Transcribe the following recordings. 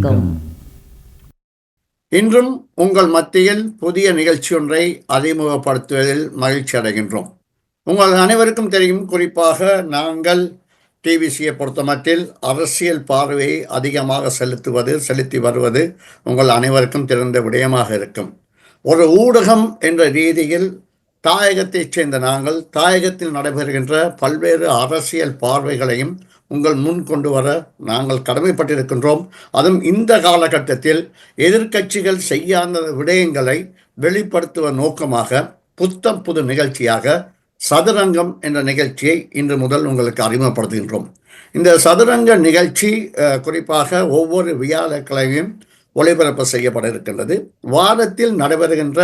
வணக்கம். இன்றும் உங்கள் மத்தியில் புதிய நிகழ்ச்சி ஒன்றை அறிமுகப்படுத்துவதில் மகிழ்ச்சி அடைகின்றோம். உங்கள் அனைவருக்கும் தெரியும், குறிப்பாக நாங்கள் டிவிசியை பொறுத்தமட்டில் அரசியல் பார்வையை அதிகமாக செலுத்தி வருவது உங்கள் அனைவருக்கும் தெரிந்த விடயமாக இருக்கும். ஒரு ஊடகம் என்ற ரீதியில் தாயகத்தைச் சேர்ந்த நாங்கள் தாயகத்தில் நடைபெறுகின்ற பல்வேறு அரசியல் பார்வைகளையும் உங்கள் முன் கொண்டு வர நாங்கள் கடமைப்பட்டிருக்கின்றோம். அதுவும் இந்த காலகட்டத்தில் எதிர்க்கட்சிகள் செய்யாத விடயங்களை வெளிப்படுத்துவ நோக்கமாக புத்தம் புது நிகழ்ச்சியாக சதுரங்கம் என்ற நிகழ்ச்சியை இன்று முதல் உங்களுக்கு அறிமுகப்படுத்துகின்றோம். இந்த சதுரங்க நிகழ்ச்சி குறிப்பாக ஒவ்வொரு வியாழக்கிழமையும் ஒளிபரப்பு செய்யப்பட இருக்கின்றது. வாரத்தில் நடைபெறுகின்ற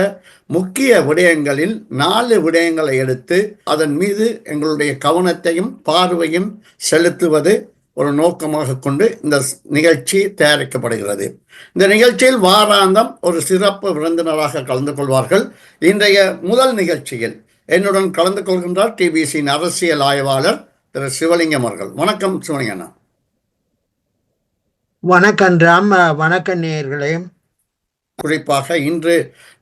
முக்கிய விடயங்களில் 4 விடயங்களை எடுத்து அதன் மீது எங்களுடைய கவனத்தையும் பார்வையும் செலுத்துவது ஒரு நோக்கமாக கொண்டு இந்த நிகழ்ச்சி தயாரிக்கப்படுகிறது. இந்த நிகழ்ச்சியில் வாராந்தம் ஒரு சிறப்பு விருந்தினராக கலந்து கொள்வார்கள். இன்றைய முதல் நிகழ்ச்சியில் என்னுடன் கலந்து கொள்கின்றார் டிபிசியின் அரசியல் ஆய்வாளர் திரு சிவலிங்கம் அவர்கள். வணக்கம் சிவலிங்கண்ணா. வணக்கம் ராம். வணக்கம் நேயர்களே. குறிப்பாக இன்று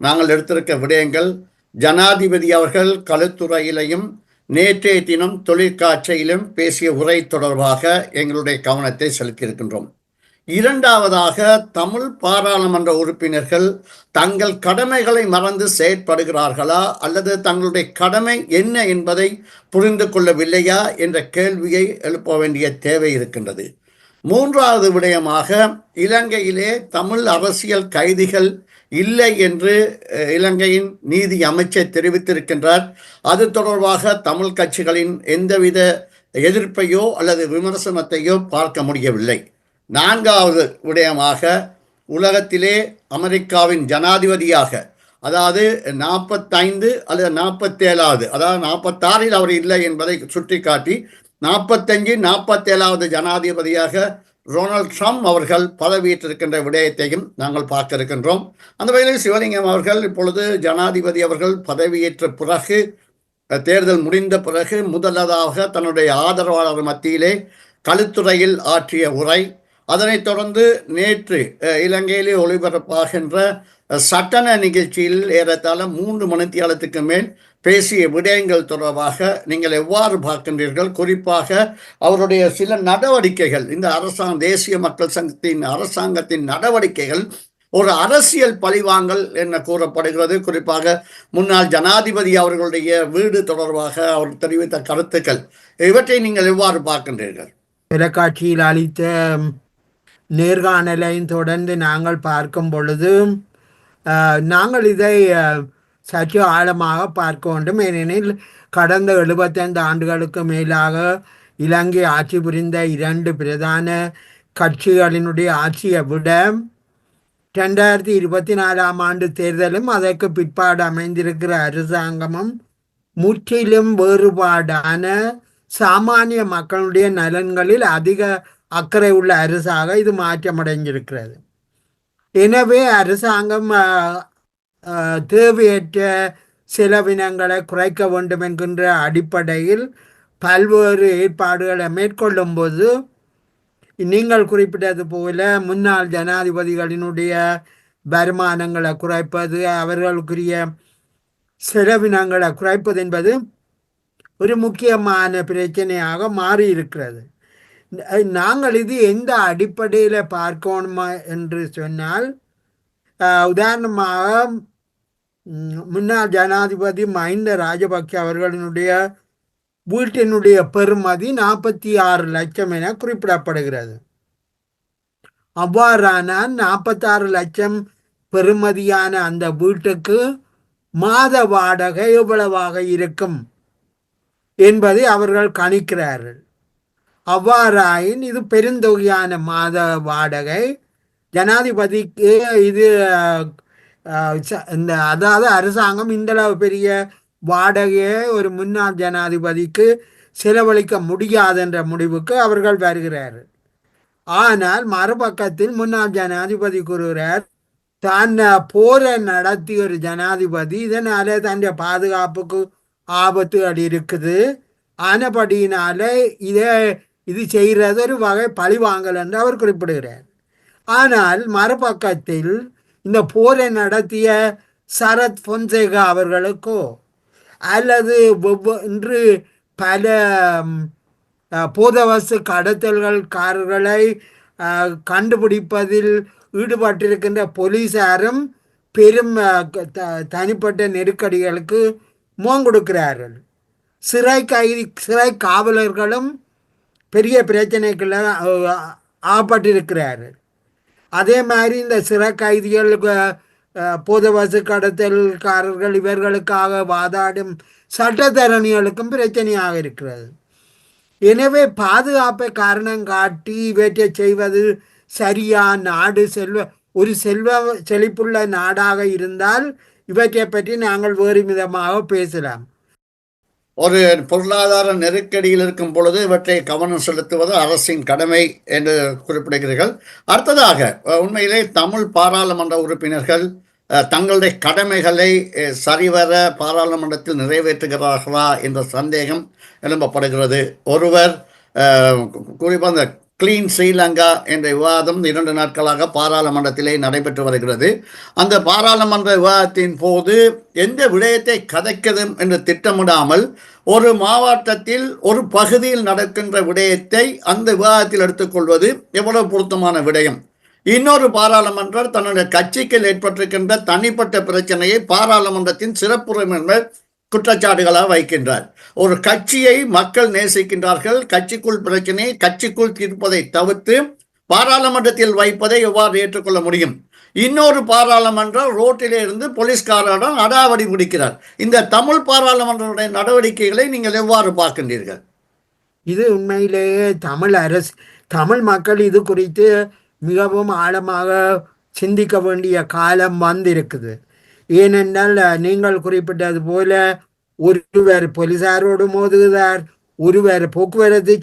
நாங்கள் எடுத்திருக்க விடயங்கள், ஜனாதிபதி அவர்கள் களுத்துறையிலையும் நேற்றைய தினம் தொழிற்காட்சியிலும் பேசிய உரை தொடர்பாக எங்களுடைய கவனத்தை செலுத்தியிருக்கின்றோம். இரண்டாவதாக, தமிழ் பாராளுமன்ற உறுப்பினர்கள் தங்கள் கடமைகளை மறந்து செயற்படுகிறார்களா அல்லது தங்களுடைய கடமை என்ன என்பதை புரிந்து கொள்ளவில்லையா என்ற கேள்வியை எழுப்ப வேண்டிய தேவை இருக்கின்றது. மூன்றாவது விடயமாக, இலங்கையிலே தமிழ் அரசியல் கைதிகள் இல்லை என்று இலங்கையின் நீதி அமைச்சர் தெரிவித்திருக்கின்றார். அது தொடர்பாக தமிழ் கட்சிகளின் எந்தவித எதிர்ப்பையோ அல்லது விமர்சனத்தையோ பார்க்க முடியவில்லை. நான்காவது விடயமாக, உலகத்திலே அமெரிக்காவின் ஜனாதிபதியாக, அதாவது 45 அல்லது 47வது, அதாவது 46இல் அவர் இல்லை என்பதை சுட்டிக்காட்டி 45, 47வது ஜனாதிபதியாக டொனால்ட் ட்ரம்ப் அவர்கள் பதவியேற்றிருக்கின்ற விடயத்தையும் நாங்கள் பார்க்க இருக்கின்றோம். அந்த வகையில் சிவலிங்கம் அவர்கள் இப்பொழுது ஜனாதிபதி அவர்கள் பதவியேற்ற பிறகு, தேர்தல் முடிந்த பிறகு முதலாவதாக தன்னுடைய ஆதரவாளர் மத்தியிலே களுத்துறையில் ஆற்றிய உரை, அதனைத் தொடர்ந்து நேற்று இலங்கையிலே ஒளிபரப்பாகின்ற சட்டன நிகழ்ச்சியில் ஏறத்தாழ 3 மணித்தியாலத்துக்கு மேல் பேசிய விடயங்கள் தொடர்பாக நீங்கள் எவ்வாறு பார்க்கின்றீர்கள்? குறிப்பாக அவருடைய சில நடவடிக்கைகள், இந்த தேசிய மக்கள் சங்கத்தின் அரசாங்கத்தின் நடவடிக்கைகள் ஒரு அரசியல் பழிவாங்கல் என்ன கூறப்படுகிறது. குறிப்பாக முன்னாள் ஜனாதிபதி அவர்களுடைய வீடு தொடர்பாக அவர் தெரிவித்த கருத்துக்கள், இவற்றை நீங்கள் எவ்வாறு பார்க்கின்றீர்கள்? தொலைக்காட்சியில் அளித்த நேர்காணலையும் தொடர்ந்து நாங்கள் பார்க்கும் பொழுது நாங்கள் இதை சற்று ஆழமாக பார்க்க வேண்டும். ஏனெனில் கடந்த 75 ஆண்டுகளுக்கு மேலாக இலங்கை ஆட்சி புரிந்த 2 பிரதான கட்சிகளினுடைய ஆட்சியை விட 2024ஆம் ஆண்டு தேர்தலும் அதற்கு பிற்பாடு அமைந்திருக்கிற அரசாங்கமும் முற்றிலும் வேறுபாடான சாமானிய மக்களுடைய நலன்களில் அதிக அக்கறை உள்ள அரசாக இது மாற்றமடைந்திருக்கிறது. எனவே அரசாங்கம் தேவையற்ற செலவினங்களை குறைக்க வேண்டும் என்கின்ற அடிப்படையில் பல்வேறு ஏற்பாடுகளை மேற்கொள்ளும் போது, நீங்கள் குறிப்பிட்டது போல முன்னாள் ஜனாதிபதிகளினுடைய வருமானங்களை குறைப்பது, அவர்களுக்குரிய செலவினங்களை குறைப்பது என்பது ஒரு முக்கியமான பிரச்சனையாக மாறியிருக்கிறது. நாங்கள் இது எந்த அடிப்படையில் பார்க்கணுமா என்று சொன்னால், உதாரணமாக முன்னாள் ஜனாதிபதி மஹிந்த ராஜபக்ஷ அவர்களினுடைய வீட்டினுடைய பெறுமதி 46 லட்சம் என குறிப்பிடப்படுகிறது. அவ்வாறான 46 லட்சம் பெறுமதியான அந்த வீட்டுக்கு மாத வாடகை எவ்வளவாக இருக்கும் என்பதை அவர்கள் கணிக்கிறார்கள். அவ்வாறாயின் இது பெருந்தொகையான மாத வாடகை. ஜனாதிபதிக்கு இது அதாவது அரசாங்கம் இந்தளவு பெரிய வாடகையை ஒரு முன்னாள் ஜனாதிபதிக்கு செலவழிக்க முடியாது என்ற முடிவுக்கு அவர்கள் வருகிறார்கள். ஆனால் மறுபக்கத்தில் முன்னாள் ஜனாதிபதி கூறுகிறார், தான் போரை நடத்திய ஒரு ஜனாதிபதி, இதனால தன் பாதுகாப்புக்கு ஆபத்துகள் இருக்குது, ஆனபடியினால இது செய்கிறது ஒரு வகை பழிவாங்கல் என்று அவர் குறிப்பிடுகிறார். ஆனால் மறுபக்கத்தில் இந்த போரை நடத்திய சரத் பொன்சேகா அவர்களுக்கோ அல்லது இன்று பல போதவசு கடத்தல்கள்காரர்களை கண்டுபிடிப்பதில் ஈடுபட்டிருக்கின்ற போலீசாரும் பெரும் தனிப்பட்ட நெருக்கடிகளுக்கு முகம் கொடுக்கிறார்கள். சிறை காவலர்களும் பெரிய பிரச்சனைக்குள்ள ஆப்பட்டிருக்கிறார்கள். அதே மாதிரி இந்த சிறை கைதிகள் போதவசு கடத்தல்காரர்கள் இவர்களுக்காக வாதாடும் சட்டத்தரணிகளுக்கும் பிரச்சனையாக இருக்கிறது. எனவே பாதுகாப்பை காரணம் காட்டி இவற்றை செய்வது சரியா? நாடு ஒரு செழிப்புள்ள நாடாக இருந்தால் இவற்றை பற்றி நாங்கள் வேறு விதமாக பேசலாம். ஒரு பொருளாதார நெருக்கடியில் இருக்கும் பொழுது இவற்றை கவனம் செலுத்துவது அரசின் கடமை என்று குறிப்பிடுகிறீர்கள். அடுத்ததாக, உண்மையிலே தமிழ் பாராளுமன்ற உறுப்பினர்கள் தங்களுடைய கடமைகளை சரிவர பாராளுமன்றத்தில் நிறைவேற்றுகிறார்களா என்ற சந்தேகம் எழுப்பப்படுகிறது. ஒருவர் குறிப்பாக அந்த கிளீன் ஸ்ரீலங்கா என்ற விவாதம் 2 நாட்களாக பாராளுமன்றத்திலே நடைபெற்று வருகிறது. அந்த பாராளுமன்ற விவாதத்தின் போது எந்த விடயத்தை கதைக்கதும் என்று திட்டமிடாமல் ஒரு மாவட்டத்தில் ஒரு பகுதியில் நடக்கின்ற விடயத்தை அந்த விவாதத்தில் எடுத்துக்கொள்வது எவ்வளவு பொருத்தமான விடயம்? இன்னொரு பாராளுமன்றம் தன்னுடைய கட்சிக்கு ஏற்பட்டிருக்கின்ற தனிப்பட்ட பிரச்சனையை பாராளுமன்றத்தின் சிறப்புரிமை குற்றச்சாட்டுகளாக வைக்கின்றார். ஒரு கட்சியை மக்கள் நேசிக்கின்றார்கள். கட்சிக்குள் பிரச்சனையை கட்சிக்குள் தீர்ப்பதை தவிர்த்து பாராளுமன்றத்தில் வைப்பதை எவ்வாறு ஏற்றுக்கொள்ள முடியும்? இன்னொரு பாராளுமன்றம் ரோட்டிலே இருந்து போலீஸ்காரரிடம் அடாவடி பிடிக்கிறார். இந்த தமிழ் பாராளுமன்ற நடவடிக்கைகளை நீங்கள் எவ்வாறு பார்க்கின்றீர்கள்? இது உண்மையிலேயே தமிழ் மக்கள் இது குறித்து மிகவும் ஆழமாக சிந்திக்க வேண்டிய காலம் வந்திருக்குது. ஏனென்றால் நீங்கள் குறிப்பிட்டது போல ஒருவர் போலீசாரோடு மோதுகிறார், ஒருவர் போக்குவரத்து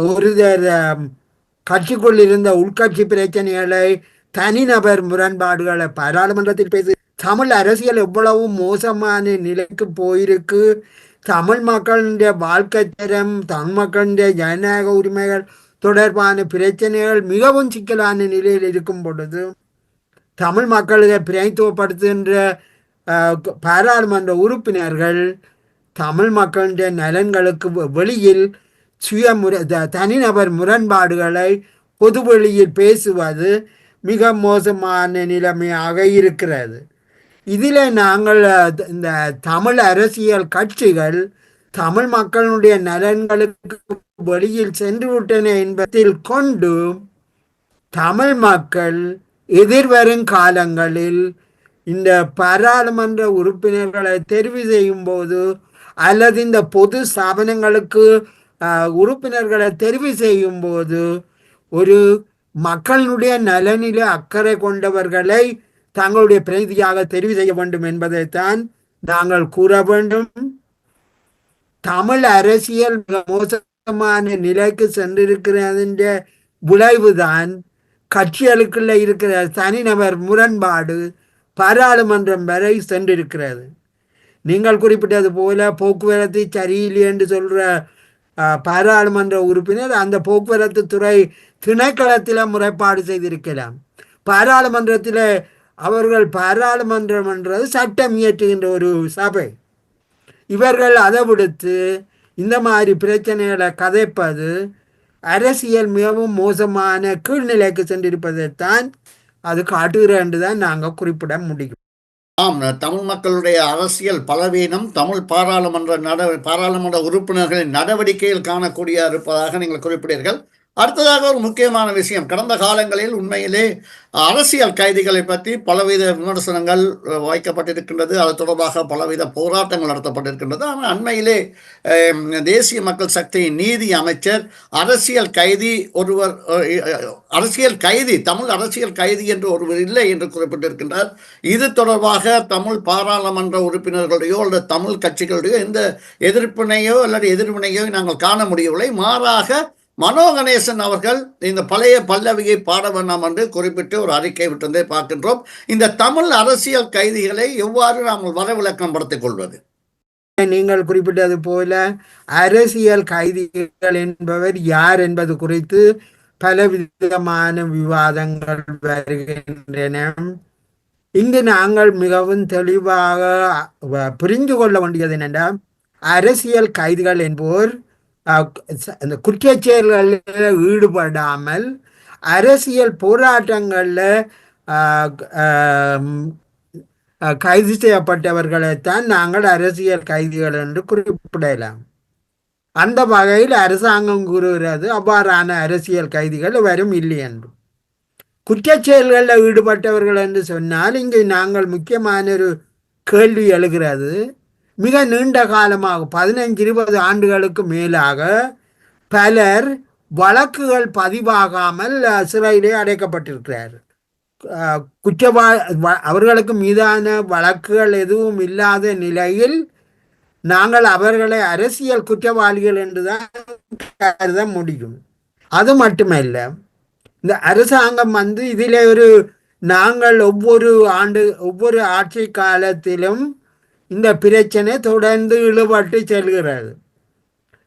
ஒருவர் கட்சிக்குள் இருந்த உள்கட்சி பிரச்சனைகளை, தனிநபர் முரண்பாடுகளை பாராளுமன்றத்தில் பேசு. தமிழ் அரசியல் எவ்வளவு மோசமான நிலைக்கு போயிருக்கு. தமிழ் மக்களுடைய வாழ்க்கை தரம், தமிழ் மக்களுடைய ஜனநாயக உரிமைகள் தொடர்பான பிரச்சனைகள் மிகவும் சிக்கலான நிலையில் இருக்கும் பொழுது தமிழ் மக்களை பிரதித்துவப்படுத்துகின்ற பாராளுமன்ற உறுப்பினர்கள் தமிழ் மக்களுடைய நலன்களுக்கு வெளியில் தனிநபர் முரண்பாடுகளை பொதுவெளியில் பேசுவது மிக மோசமான நிலைமையாக இருக்கிறது. இதில் நாங்கள் இந்த தமிழ் அரசியல் கட்சிகள் தமிழ் மக்களுடைய நலன்களுக்கு வெளியில் சென்று விட்டன என்பதில் கொண்டு தமிழ் மக்கள் எதிர்வரும் காலங்களில் இந்த பாராளுமன்ற உறுப்பினர்களை தெரிவு செய்யும் போது அல்லது இந்த பொது ஸ்தாபனங்களுக்கு உறுப்பினர்களை தெரிவு செய்யும் போது ஒரு மக்களுடைய நலனிலே அக்கறை கொண்டவர்களை தங்களுடைய பிரதிநிதியாக தெரிவு செய்ய வேண்டும் என்பதைத்தான் நாங்கள் கூற வேண்டும். தமிழ் அரசியல் மிக மோசமான நிலைக்கு சென்றிருக்கிறதின் விளைவுதான் கட்சிகளுக்குள்ள இருக்கிற தனிநபர் முரண்பாடு பாராளுமன்றம் வரை சென்றிருக்கிறது. நீங்கள் குறிப்பிட்டது போல போக்குவரத்து சரியில்லை என்று சொல்ற பாராளுமன்ற உறுப்பினர் அந்த போக்குவரத்து துறை திணைக்களத்தில் முறைப்பாடு செய்திருக்கலாம். பாராளுமன்றத்தில் அவர்கள் பாராளுமன்றம் என்றது சட்டம் இயற்றுகின்ற ஒரு சபை. இவர்கள் அதை விடுத்து இந்த மாதிரி பிரச்சனைகளை கதைப்பது அரசியல் மிகவும் மோசமான கீழ்நிலைக்கு சென்றிருப்பதைத்தான் அது காட்டுகிற என்று தான் நாங்கள் குறிப்பிட முடியும். ஆம், தமிழ் மக்களுடைய அரசியல் பலவீனம் தமிழ் பாராளுமன்ற உறுப்பினர்களின் நடவடிக்கையில் காணக்கூடிய இருப்பதாக நீங்கள் குறிப்பிட்டீர்கள். அடுத்ததாக ஒரு முக்கியமான விஷயம், கடந்த காலங்களில் உண்மையிலே அரசியல் கைதிகளை பற்றி பலவித விமர்சனங்கள் வைக்கப்பட்டிருக்கின்றது. அது தொடர்பாக பலவித போராட்டங்கள் நடத்தப்பட்டிருக்கின்றது. ஆனால் அண்மையிலே தேசிய மக்கள் சக்தியின் நீதி அமைச்சர் அரசியல் கைதி தமிழ் அரசியல் கைதி என்று ஒருவர் இல்லை என்று குறிப்பிட்டிருக்கின்றார். இது தொடர்பாக தமிழ் பாராளுமன்ற உறுப்பினர்களுடையோ அல்லது தமிழ் கட்சிகளுடையோ எந்த எதிர்ப்பினையோ அல்லது எதிர்வினையோ நாங்கள் காண முடியவில்லை. மாறாக மனோ கணேசன் அவர்கள் இந்த பழைய பல்லவியை பாட வேண்டாம் என்று குறிப்பிட்டு ஒரு அறிக்கை விட்டதை பார்க்கின்றோம். இந்த தமிழ் அரசியல் கைதிகளை எவ்வாறு நாம் வரவிலக்கம் படுத்திக் கொள்வது? நீங்கள் குறிப்பிட்டது போல அரசியல் கைதிகள் என்பவர் யார் என்பது குறித்து பலவிதமான விவாதங்கள் வருகின்றன. இங்கு நாங்கள் மிகவும் தெளிவாக புரிந்து கொள்ள வேண்டியது என்னென்றால், அரசியல் கைதிகள் என்போர் இந்த குற்றச் செயல்களில் ஈடுபடாமல் அரசியல் போராட்டங்களில் கைது செய்யப்பட்டவர்களைத்தான் நாங்கள் அரசியல் கைதிகள் என்று குறிப்பிடலாம். அந்த வகையில் அரசாங்கம் கூறுகிறது அவ்வாறான அரசியல் கைதிகள் வரும் இல்லை என்று. குற்றச் செயல்களில் ஈடுபட்டவர்கள் என்று சொன்னால் இங்கு நாங்கள் முக்கியமான ஒரு கேள்வி எழுகிறது. மிக நீண்ட காலமாக 15-20 ஆண்டுகளுக்கு மேலாக பலர் வழக்குகள் பதிவாகாமல் சிறையிலே அடைக்கப்பட்டிருக்கிறார். அவர்களுக்கு மீதான வழக்குகள் எதுவும் இல்லாத நிலையில் நாங்கள் அவர்களை அரசியல் குற்றவாளிகள் என்றுதான் கருத முடியும். அது மட்டுமல்ல, இந்த அரசாங்கம் இதில் நாங்கள் ஒவ்வொரு ஆட்சி காலத்திலும் இந்த பிரச்சனை தொடர்ந்து இழுபட்டு செல்கிறது.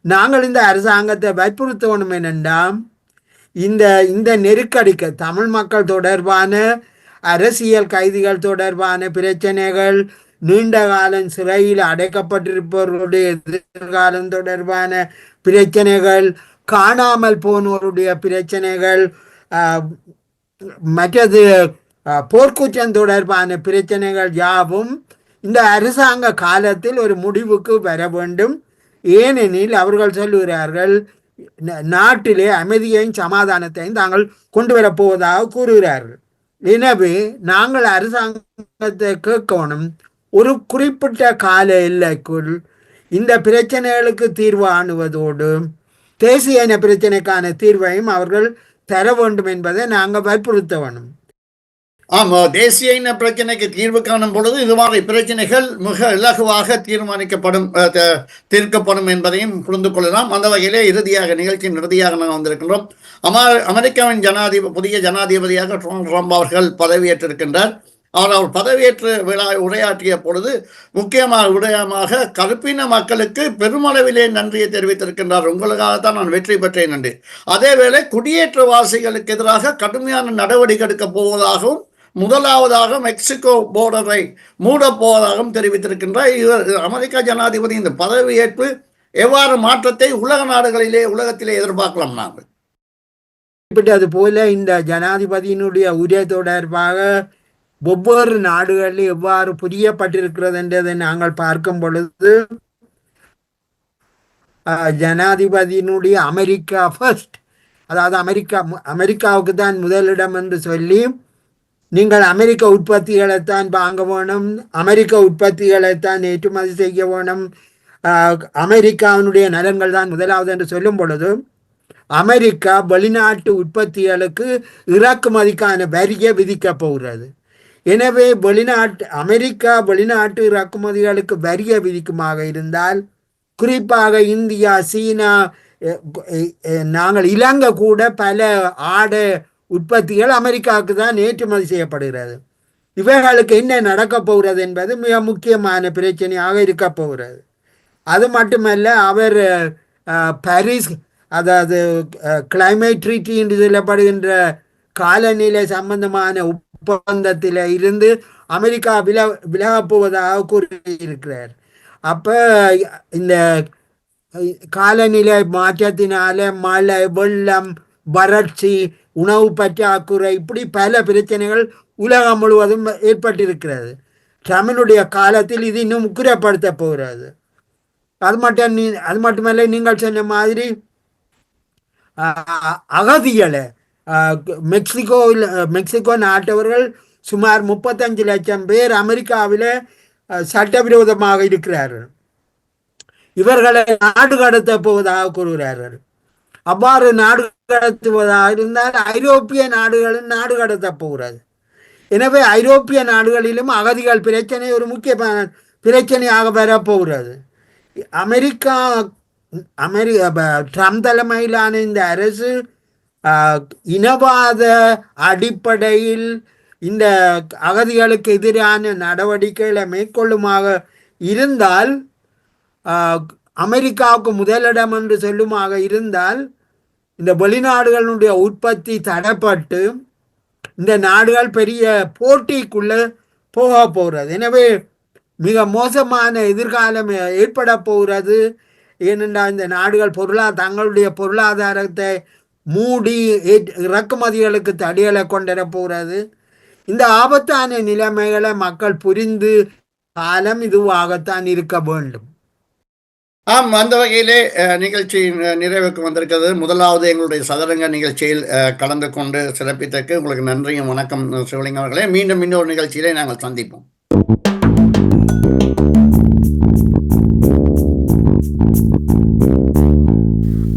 நாங்கள் இந்த அரசாங்கத்தை வற்புறுத்தணும் என்னென்றால், இந்த நெருக்கடிக்கு தமிழ் மக்கள் தொடர்பான அரசியல் கைதிகள் தொடர்பான பிரச்சனைகள், நீண்ட காலம் சிறையில் அடைக்கப்பட்டிருப்பவர்களுடைய எதிர்காலம் தொடர்பான பிரச்சனைகள், காணாமல் போனோருடைய பிரச்சனைகள், மற்றது போர்க்குற்றம் தொடர்பான பிரச்சனைகள் யாவும் இந்த அரசாங்க காலத்தில் ஒரு முடிவுக்கு வர வேண்டும். ஏனெனில் அவர்கள் சொல்லுகிறார்கள், நாட்டிலே அமைதியையும் சமாதானத்தையும் தாங்கள் கொண்டு வரப்போவதாக கூறுகிறார்கள். எனவே நாங்கள் அரசாங்கத்தை கேட்கணும், ஒரு குறிப்பிட்ட கால எல்லைக்குள் இந்த பிரச்சனைகளுக்கு தீர்வு காணுவதோடு தேசிய இன பிரச்சனைக்கான தீர்வையும் அவர்கள் தர வேண்டும் என்பதை நாங்கள் வற்புறுத்த வேணும். ஆமாம், தேசிய இன பிரச்சனைக்கு தீர்வு காணும் பொழுது இதுவாறு பிரச்சனைகள் மிக இலகுவாக தீர்க்கப்படும் என்பதையும் புரிந்து கொள்ளலாம். அந்த வகையிலே நிகழ்ச்சியின் இறுதியாக நாங்கள் வந்திருக்கின்றோம். அமெரிக்காவின் புதிய ஜனாதிபதியாக ட்ரம்ப் அவர்கள் பதவியேற்றிருக்கின்றார். அவர் பதவியேற்று உரையாற்றிய பொழுது முக்கியமாக கருப்பின மக்களுக்கு பெருமளவிலே நன்றியை தெரிவித்திருக்கின்றார். உங்களுக்காகத்தான் நான் வெற்றி பெற்றேன் என்று. அதேவேளை குடியேற்றவாசிகளுக்கு எதிராக கடுமையான நடவடிக்கை எடுக்கப் போவதாகவும், முதலாவதாக மெக்சிகோ போர்டரை மூடப்போவதாகவும் தெரிவித்திருக்கின்றார். அமெரிக்க ஜனாதிபதி இந்த பதவியேற்பு எவ்வாறு மாற்றத்தை உலகத்திலே எதிர்பார்க்கலாம்? நாங்கள் குறிப்பிட்டது போல இந்த ஜனாதிபதியினுடைய உரை தொடர்பாக ஒவ்வொரு நாடுகளில் எவ்வாறு புரியப்பட்டிருக்கிறது என்றதை நாங்கள் பார்க்கும் பொழுது, ஜனாதிபதியினுடைய அமெரிக்கா ஃபர்ஸ்ட், அதாவது அமெரிக்காவுக்கு தான் முதலிடம் என்று சொல்லி, நீங்கள் அமெரிக்க உற்பத்திகளைத்தான் வாங்க வேணும், அமெரிக்க உற்பத்திகளைத்தான் ஏற்றுமதி செய்ய வேணும், அமெரிக்காவினுடைய நலன்கள் தான் முதலாவது என்று சொல்லும் பொழுது, அமெரிக்கா வெளிநாட்டு உற்பத்திகளுக்கு இறக்குமதிக்கான வரியை விதிக்கப் போகிறது. எனவே அமெரிக்கா வெளிநாட்டு இறக்குமதிகளுக்கு வரியை விதிக்குமாக இருந்தால், குறிப்பாக இந்தியா, சீனா, நாங்கள் இலங்கை கூட பல ஆடை உற்பத்திகள் அமெரிக்காவுக்கு தான் ஏற்றுமதி செய்யப்படுகிறது. இவைகளுக்கு என்ன நடக்கப் போகிறது என்பது மிக முக்கியமான பிரச்சனையாக இருக்க போகிறது. அது மட்டுமல்ல, அவர் பாரிஸ், அதாவது கிளைமேட் ட்ரீட்டி என்று சொல்லப்படுகின்ற காலநிலை சம்பந்தமான ஒப்பந்தத்தில் இருந்து அமெரிக்கா விலகப் போவதாக கூறியிருக்கிறார். அப்போ இந்த காலநிலை மாற்றத்தினால மழை, வெள்ளம், வறட்சி, உணவு பற்றாக்குறை, இப்படி பல பிரச்சனைகள் உலகம் முழுவதும் ஏற்பட்டிருக்கிறது. ட்ரம்பினுடைய காலத்தில் இது இன்னும் உக்கிரப்படுத்த போகிறது. அது மட்டுமல்ல, நீங்கள் சொன்ன மாதிரி அகதிகளை மெக்சிகோ நாட்டவர்கள் சுமார் 35 லட்சம் பேர் அமெரிக்காவில் சட்டவிரோதமாக இருக்கிறார்கள். இவர்களை நாடு கடத்த போவதாக கூறுகிறார்கள். அவ்வாறு நாடு கடத்துவதாக இருந்தால் ஐரோப்பிய நாடுகளும் நாடு கடத்த போகிறது. எனவே ஐரோப்பிய நாடுகளிலும் அகதிகள் பிரச்சனை ஒரு முக்கிய பிரச்சனையாக வரப்போகிறது. ட்ரம்ப் தலைமையிலான இந்த அரசு இனவாத அடிப்படையில் இந்த அகதிகளுக்கு எதிரான நடவடிக்கைகளை மேற்கொள்ளுமாக இருந்தால் அமெரிக்காவுக்கு முதலிடம் என்று சொல்லுமாக இருந்தால் இந்த வெளிநாடுகளுடைய உற்பத்தி தடைப்பட்டு இந்த நாடுகள் பெரிய போட்டிக்குள்ளே போக போகிறது. எனவே மிக மோசமான எதிர்காலம் ஏற்பட போகிறது. ஏனென்றால் இந்த நாடுகள் தங்களுடைய பொருளாதாரத்தை மூடி இறக்குமதிகளுக்கு தடைகளை கொண்டுவர போகிறது. இந்த ஆபத்தான நிலைமைகளை மக்கள் புரிந்து காலம் இதுவாகத்தான் இருக்க வேண்டும். ஆம், அந்த வகையிலே நிகழ்ச்சி நிறைவுக்கு வந்திருக்கிறது. முதலாவது எங்களுடைய சதுரங்க நிகழ்ச்சியில் கலந்து கொண்டு சிறப்பித்தற்கு உங்களுக்கு நன்றியும் வணக்கம் சிவலிங்கம் அவர்களே. மீண்டும் இன்னொரு நிகழ்ச்சியிலே நாங்கள் சந்திப்போம்.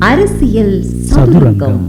அரசியல் சதுரங்கம்.